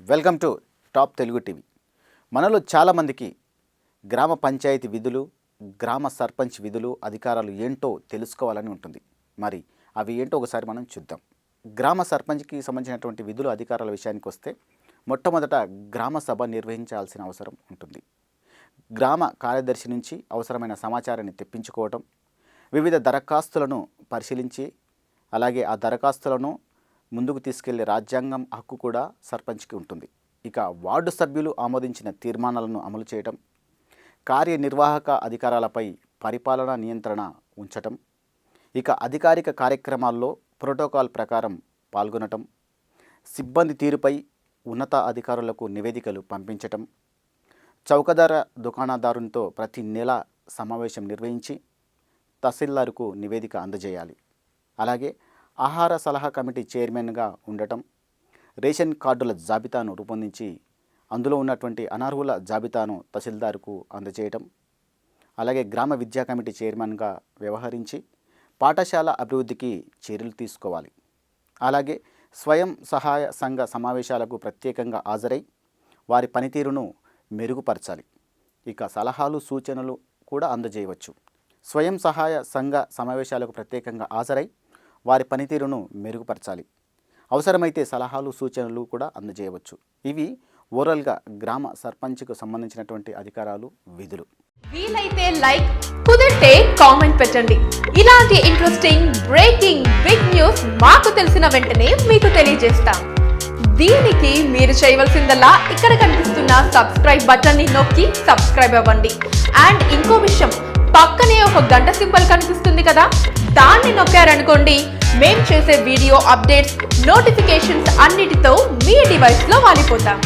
Welcome to top Telugu TV. మనలో చాలామందికి గ్రామ పంచాయతీ విధులు, గ్రామ సర్పంచ్ విధులు, అధికారాలు ఏంటో తెలుసుకోవాలని ఉంటుంది. మరి అవి ఏంటో ఒకసారి మనం చూద్దాం. గ్రామ సర్పంచ్కి సంబంధించినటువంటి విధులు, అధికారాల విషయానికి వస్తే మొట్టమొదట గ్రామ సభ నిర్వహించాల్సిన అవసరం ఉంటుంది. గ్రామ కార్యదర్శి నుంచి అవసరమైన సమాచారాన్ని తెప్పించుకోవటం, వివిధ దరఖాస్తులను పరిశీలించి అలాగే ఆ దరఖాస్తులను ముందుకు తీసుకెళ్లే రాజ్యాంగం హక్కు కూడా సర్పంచ్కి ఉంటుంది. ఇక వార్డు సభ్యులు ఆమోదించిన తీర్మానాలను అమలు చేయటం, కార్యనిర్వాహక అధికారాలపై పరిపాలనా నియంత్రణ ఉంచటం, ఇక అధికారిక కార్యక్రమాల్లో ప్రోటోకాల్ ప్రకారం పాల్గొనటం, సిబ్బంది తీరుపై ఉన్నత అధికారులకు నివేదికలు పంపించటం, చౌకధర దుకాణదారునితో ప్రతి నెల సమావేశం నిర్వహించి తహసీల్దార్కు నివేదిక అందజేయాలి. అలాగే ఆహార సలహా కమిటీ చైర్మన్గా ఉండటం, రేషన్ కార్డుల జాబితాను రూపొందించి అందులో ఉన్నటువంటి అనర్హుల జాబితాను తహసీల్దార్కు అందజేయటం, అలాగే గ్రామ విద్యా కమిటీ చైర్మన్గా వ్యవహరించి పాఠశాల అభివృద్ధికి చర్యలు తీసుకోవాలి. అలాగే స్వయం సహాయ సంఘ సమావేశాలకు ప్రత్యేకంగా హాజరై వారి పనితీరును మెరుగుపరచాలి. ఇక సలహాలు, సూచనలు కూడా అందజేయవచ్చు. స్వయం సహాయ సంఘ సమావేశాలకు ప్రత్యేకంగా హాజరై వారి పనితీరును మెరుగుపరచాలి. అవసరమైతే సలహాలు, సూచనలు కూడా అందజేయవచ్చు. ఇవి ఓవరాల్గా గ్రామ సర్పంచ్కు సంబంధించినటువంటి అధికారాలు, విధులు. వీలైతే లైక్, కుదిరితే కామెంట్ పెట్టండి. ఇలాంటి ఇంట్రెస్టింగ్ బ్రేకింగ్ బిగ్ న్యూస్ మాకు తెలిసిన వెంటనే మీకు తెలియజేస్తాం. దీనికి మీరు చేయవలసిందల్లా ఇక్కడ కనిపిస్తున్న సబ్స్క్రైబ్ బటన్ ని నొక్కి సబ్స్క్రైబ్ అవ్వండి. అండ్ ఇంకో విషయం, పక్కనే ఒక గంట సింబల్ కనిపిస్తుంది కదా, దాన్ని నొక్కారనుకోండి, మేం చేసే వీడియో అప్డేట్స్, నోటిఫికేషన్స్ అన్నిటితో మీ డివైస్లో వాలిపోతాం.